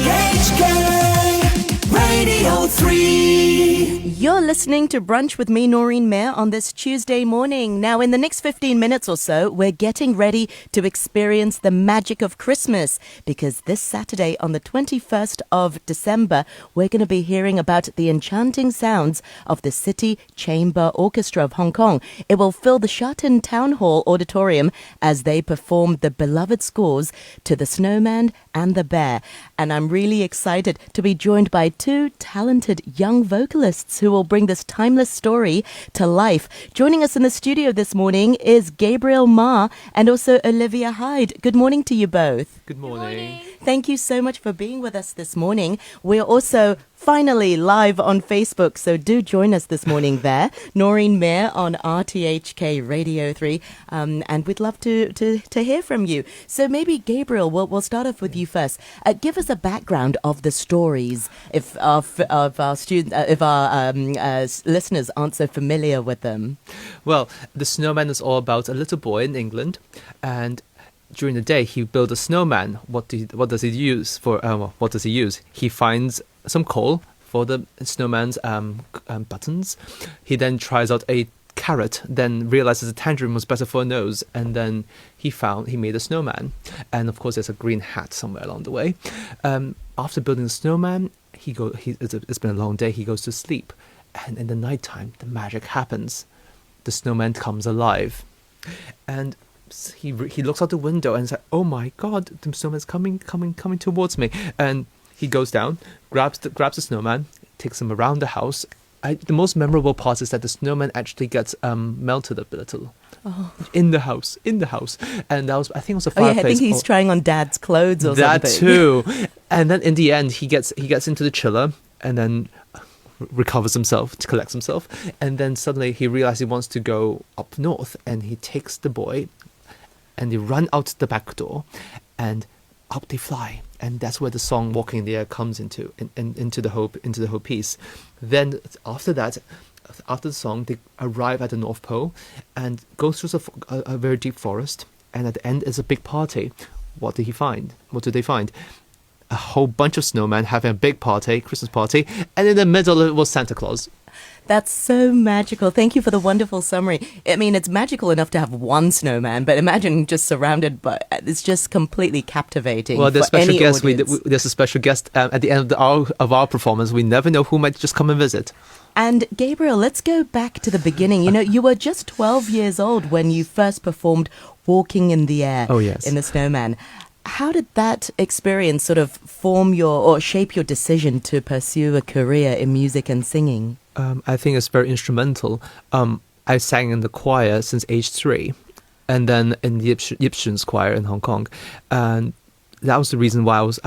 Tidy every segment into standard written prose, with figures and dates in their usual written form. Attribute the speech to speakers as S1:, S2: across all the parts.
S1: RTHK Radio 3.
S2: You're listening to Brunch with me, Noreen Mir, on this Tuesday morning. Now, in the next 15 minutes or so, we're getting ready to experience the magic of Christmas, because this Saturday, on the 21st of December, we're going to be hearing about the enchanting sounds of the City Chamber Orchestra of Hong Kong. It will fill the Sharton Town Hall Auditorium as they perform the beloved scores to the Snowman and the Bear. And I'm really excited to be joined by two talented young vocalists who will bring this timeless story to life. Joining us in the studio this morning is Gabriel Ma and also Olivia Hyde. Good morning to you both.
S3: Good morning.
S2: Thank you so much for being with us this morning. We're also finally live on Facebook, so do join us this morning there. Noreen Mir on RTHK Radio 3, and we'd love to hear from you. So maybe, Gabriel, we'll start off with you first. Give us a background of the stories, if our listeners aren't so familiar with them.
S3: Well, The Snowman is all about a little boy in England, and during the day he builds a snowman. What does he use for? What does he use? He finds some coal for the snowman's buttons. He then tries out a carrot, then realizes a tangerine was better for a nose, and then he made a snowman. And of course, there's a green hat somewhere along the way. After building the snowman, it's been a long day. He goes to sleep, and in the nighttime, the magic happens. The snowman comes alive, and he looks out the window and says, "Oh my God, the snowman's coming towards me!" And he goes down, grabs the snowman, takes him around the house. The most memorable part is that the snowman actually gets melted a little in the house, and that was, I think, it was a fireplace.
S2: I think he's trying on Dad's clothes or something.
S3: That too. And then in the end, he gets into the chiller and then recovers himself, collects himself, and then suddenly he realizes he wants to go up north, and he takes the boy, and they run out the back door, and up they fly. And that's where the song "Walking in the Air" comes into the whole piece. Then after that, after the song, they arrive at the North Pole and go through a very deep forest. And at the end is a big party. What did he find? What did they find? A whole bunch of snowmen having a big party, Christmas party, and in the middle it was Santa Claus.
S2: That's so magical. Thank you for the wonderful summary. I mean, it's magical enough to have one snowman, but imagine just surrounded by... It's just completely captivating.
S3: Well, there's
S2: for any
S3: guest.
S2: audience.
S3: There's a special guest at the end of our performance. We never know who might just come and visit.
S2: And Gabriel, let's go back to the beginning. You know, you were just 12 years old when you first performed "Walking in the Air" in the Snowman. How did that experience sort of shape your decision to pursue a career in music and singing?
S3: I think it's very instrumental. I sang in the choir since age 3, and then in the Egyptian's choir in Hong Kong, and that was the reason why I was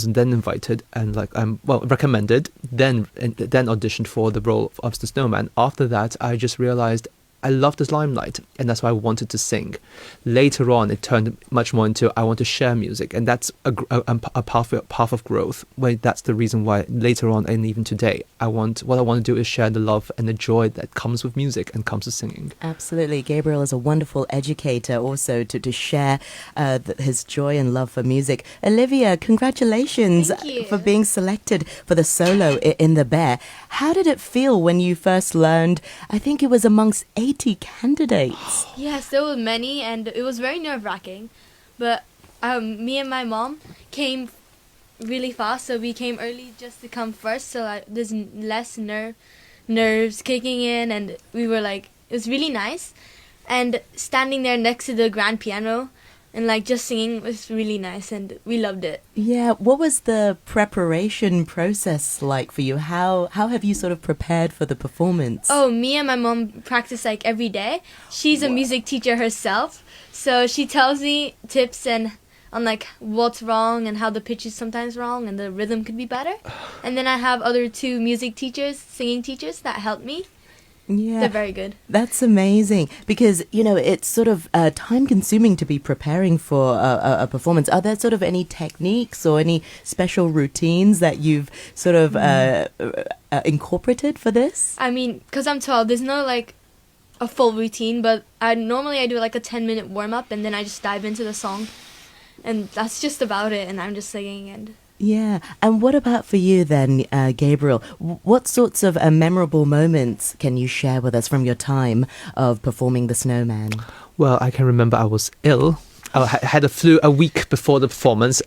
S3: then invited and recommended, then auditioned for the role of the Snowman. After that, I just realized I love this limelight, and that's why I wanted to sing. Later on, it turned much more into I want to share music, and that's a path of growth. That's the reason why later on, and even today, what I want to do is share the love and the joy that comes with music and comes with singing.
S2: Absolutely. Gabriel is a wonderful educator also to share his joy and love for music. Olivia, congratulations for being selected for the solo in The Bear. How did it feel when you first learned? I think it was amongst 80 candidates.
S4: Yes, there were many, and it was very nerve-wracking. But me and my mom came really fast, so we came early just to come first, so there's less nerves kicking in, and we were it was really nice. And standing there next to the grand piano and just singing was really nice, and we loved it.
S2: Yeah, what was the preparation process like for you? How have you sort of prepared for the performance?
S4: Oh, me and my mom practice every day. She's a music teacher herself, so she tells me tips on what's wrong and how the pitch is sometimes wrong and the rhythm could be better. And then I have other 2 music teachers, singing teachers, that help me.
S2: Yeah,
S4: they're very good.
S2: That's amazing, because it's sort of time consuming to be preparing for a performance. Are there sort of any techniques or any special routines that you've sort of incorporated for this?
S4: I mean, because I'm 12, there's no a full routine, but I do a 10-minute warm up, and then I just dive into the song, and that's just about it. And I'm just singing and
S2: Yeah. And what about for you then, Gabriel? What sorts of memorable moments can you share with us from your time of performing the Snowman?
S3: Well, I can remember I was ill. I had a flu a week before the performance.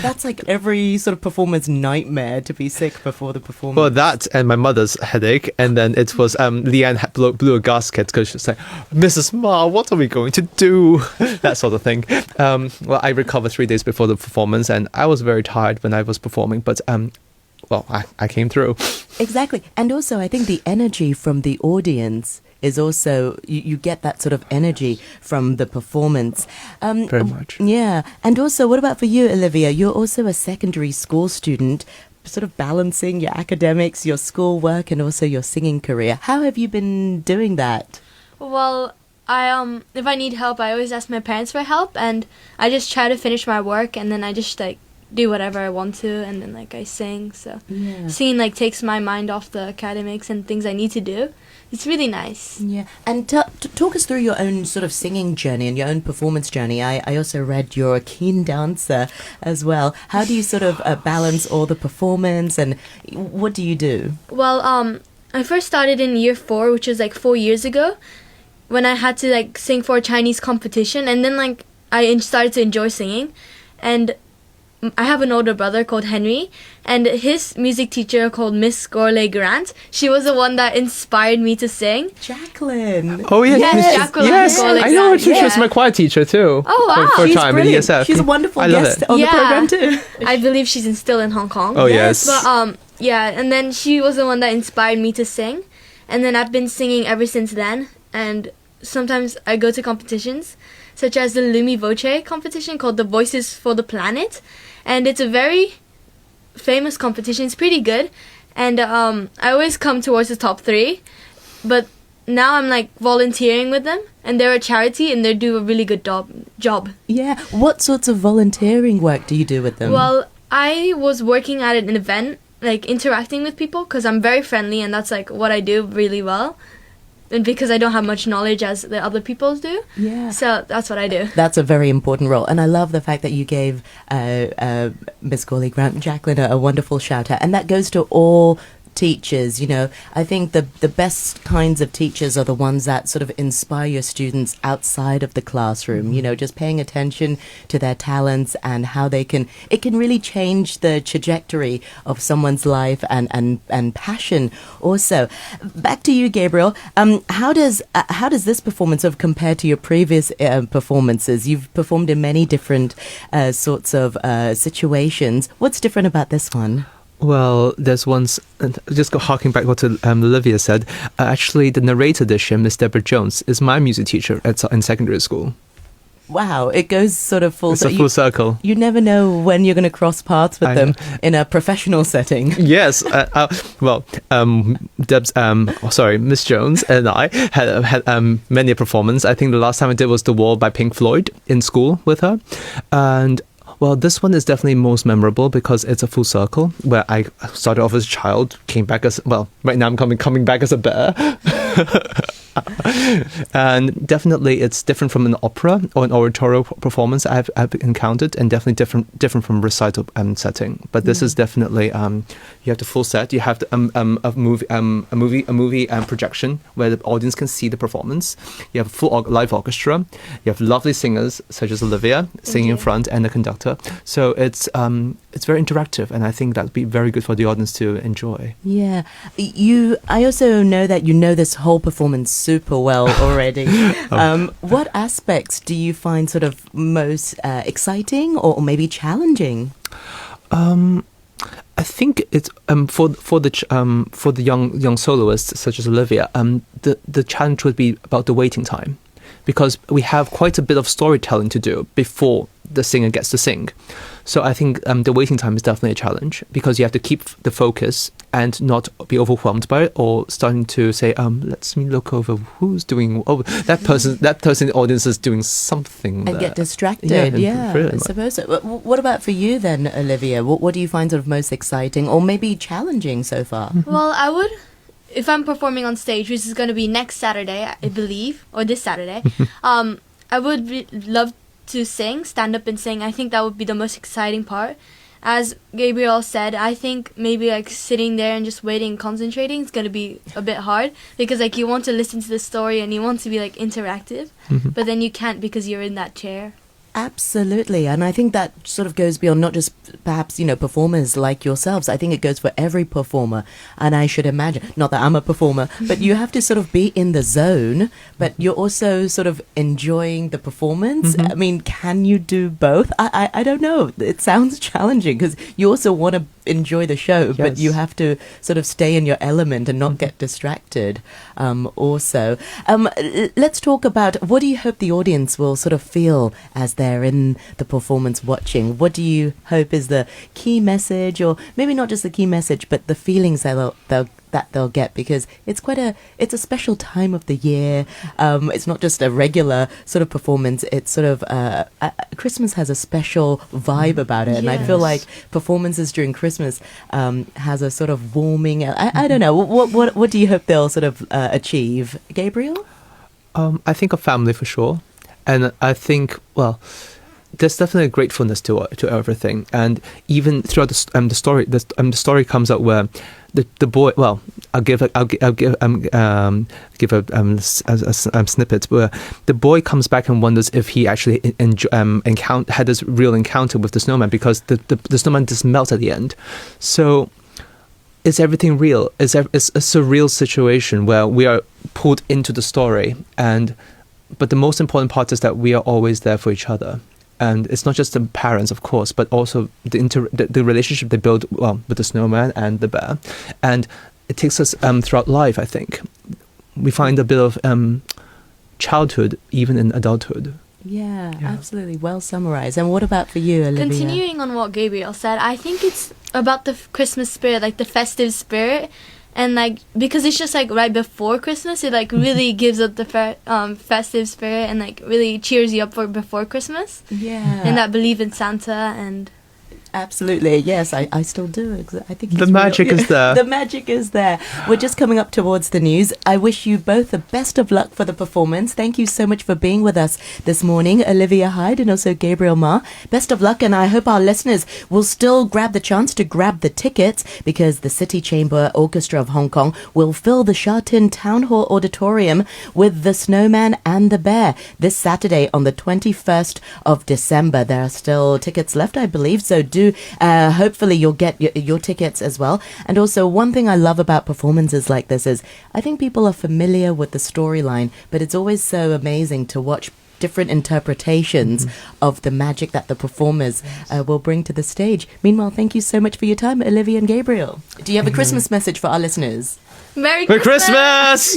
S2: That's like every sort of performer's nightmare, to be sick before the performance.
S3: Well, that and my mother's headache, and then it was Leanne blew a gasket because she was like, "Mrs. Ma, what are we going to do?" That sort of thing. Well, I recovered 3 days before the performance, and I was very tired when I was performing, but well, I came through.
S2: Exactly. And also, I think the energy from the audience is also, you get that sort of energy from the performance.
S3: Very much.
S2: Yeah. And also, what about for you, Olivia? You're also a secondary school student, sort of balancing your academics, your schoolwork, and also your singing career. How have you been doing that?
S4: Well, I if I need help, I always ask my parents for help, and I just try to finish my work, and then I just like do whatever I want to, and then like I sing. So singing like takes my mind off the academics and things I need to do. It's really nice.
S2: Yeah. And talk us through your own sort of singing journey and your own performance journey. I also read you're a keen dancer as well. How do you sort of balance all the performance, and what do you do?
S4: Well, I first started in year 4, which was like 4 years ago, when I had to like sing for a Chinese competition, and then like I started to enjoy singing, and I have an older brother called Henry, and his music teacher called Ms Grant. She was the one that inspired me to sing.
S2: Jacqueline.
S3: Oh yeah,
S4: Yes, Jacqueline.
S3: Yes, I know her too. She was
S4: Yeah.
S3: my choir teacher too.
S4: Oh, wow.
S3: For a
S2: She's
S3: time in
S2: brilliant.
S3: ESF.
S2: She's a wonderful
S3: I love
S2: guest
S3: it.
S2: on the
S4: Yeah.
S2: program too.
S4: I believe she's still in Hong Kong.
S3: Oh yes.
S4: But yeah, and then she was the one that inspired me to sing, and then I've been singing ever since then. And sometimes I go to competitions, such as the Lumi Voce competition called the Voices for the Planet, and it's a very famous competition. It's pretty good, and I always come towards the top 3. But now I'm like volunteering with them, and they're a charity, and they do a really good job.
S2: Yeah. What sorts of volunteering work do you do with them?
S4: Well, I was working at an event, like interacting with people, because I'm very friendly, and that's like what I do really well. And because I don't have much knowledge as the other people do.
S2: Yeah.
S4: So that's what I do.
S2: That's a very important role. And I love the fact that you gave Miss Grant Jacqueline a wonderful shout out. And that goes to all teachers. You know, I think the best kinds of teachers are the ones that sort of inspire your students outside of the classroom, you know, just paying attention to their talents and how it can really change the trajectory of someone's life and passion also. Back to you, Gabriel. How does this performance sort of compare to your previous performances? You've performed in many different sorts of situations. What's different about this one?
S3: Well, there's once, just harking back what Olivia said, actually the narrator this year, Miss Deborah Jones, is my music teacher in secondary school.
S2: Wow, it goes sort of full
S3: It's a full circle.
S2: You never know when you're going to cross paths with them in a professional setting.
S3: Yes, Miss Jones and I had many a performance. I think the last time I did was The Wall by Pink Floyd in school with her. And well, this one is definitely most memorable because it's a full circle where I started off as a child, came back as, well, right now I'm coming back as a bear. And definitely it's different from an opera or an oratorio performance I've encountered, and definitely different from recital setting. But this is definitely you have the full set. You have a movie projection where the audience can see the performance. You have a full live orchestra. You have lovely singers such as Olivia singing in front, and the conductor. So it's very interactive, and I think that'd be very good for the audience to enjoy.
S2: Yeah, I also know that you know this whole performance super well already. What aspects do you find sort of most exciting or maybe challenging?
S3: I think it's for the young soloists such as Olivia. The challenge would be about the waiting time, because we have quite a bit of storytelling to do before the singer gets to sing. So I think the waiting time is definitely a challenge, because you have to keep the focus and not be overwhelmed by it, or starting to say, let's me look over who's doing. Oh, that person in the audience is doing something.
S2: And get distracted.
S3: Yeah,
S2: I suppose so. What about for you then, Olivia? What do you find sort of most exciting or maybe challenging so far?
S4: Well, I would, if I'm performing on stage, which is going to be next Saturday, I believe, or this Saturday, I would love to stand up and sing. I think that would be the most exciting part. as Gabriel said, I think maybe like sitting there and just waiting and concentrating is going to be a bit hard, because like you want to listen to the story and you want to be like interactive, but then you can't because you're in that chair.
S2: Absolutely. And I think that sort of goes beyond not just perhaps, performers like yourselves. I think it goes for every performer. And I should imagine, not that I'm a performer, but you have to sort of be in the zone, but you're also sort of enjoying the performance. I mean, can you do both? I don't know. It sounds challenging because you also want to enjoy the show, but you have to sort of stay in your element and not get distracted also. Let's talk about, what do you hope the audience will sort of feel as they're in the performance watching? What do you hope is the key message, or maybe not just the key message, but the feelings that they'll get? Because it's a special time of the year. It's not just a regular sort of performance. It's sort of Christmas has a special vibe about it, and I feel like performances during Christmas has a sort of warming. I don't know. What do you hope they'll sort of achieve, Gabriel?
S3: I think a family for sure, and I think there's definitely a gratefulness to everything, and even throughout the story, the story comes out where the boy. Well, I'll give a snippet where the boy comes back and wonders if he actually had this real encounter with the snowman, because the snowman just melts at the end. So is everything real? It's a surreal situation where we are pulled into the story, but the most important part is that we are always there for each other. And it's not just the parents, of course, but also the relationship they build with the snowman and the bear. And it takes us throughout life, I think. We find a bit of childhood even in adulthood.
S2: Yeah, absolutely. Well summarized. And what about for you, Olivia?
S4: Continuing on what Gabriel said, I think it's about the Christmas spirit, like the festive spirit. And like, because it's just like right before Christmas, it like really gives up the festive spirit and like really cheers you up for before Christmas.
S2: Yeah.
S4: And that believe in Santa and...
S2: Absolutely, yes, I still do. I think
S3: the magic is there.
S2: The magic is there. We're just coming up towards the news. I wish you both the best of luck for the performance. Thank you so much for being with us this morning, Olivia Hyde and also Gabriel Ma. Best of luck, and I hope our listeners will still grab the chance to grab the tickets, because the City Chamber Orchestra of Hong Kong will fill the Sha Tin Town Hall Auditorium with the Snowman and the Bear this Saturday on the 21st of December. There are still tickets left, I believe, so do hopefully you'll get your tickets as well. And also, one thing I love about performances like this is I think people are familiar with the storyline, but it's always so amazing to watch different interpretations of the magic that the performers will bring to the stage. Meanwhile, thank you so much for your time, Olivia and Gabriel. Do you have a Christmas message for our listeners?
S4: Merry
S3: Christmas!